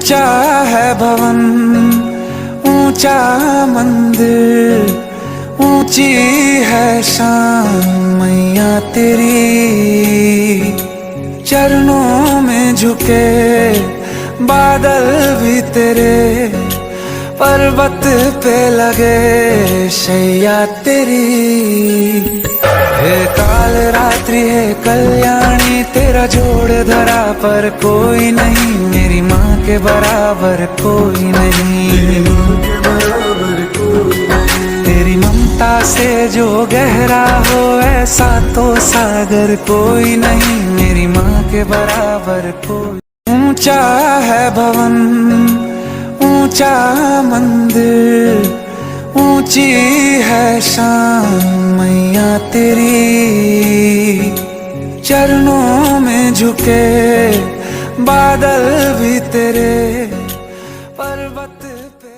ऊंचा है भवन, ऊंचा मंदिर, ऊंची है शान मैया तेरी। चरणों में झुके बादल भी तेरे, पर्वत पे लगे शैया तेरी। हे काल रात्रि है कल्याणी, तेरा जोड़ धरा पर कोई नहीं, मेरी माँ के बराबर कोई नहीं। तेरी ममता से जो गहरा हो ऐसा तो सागर कोई नहीं, मेरी माँ के बराबर कोई। ऊंचा है भवन, ऊंचा मंदिर, ऊंची है शान मैया तेरी। चरणों में झुके बादल भी तेरे, पर्वत पे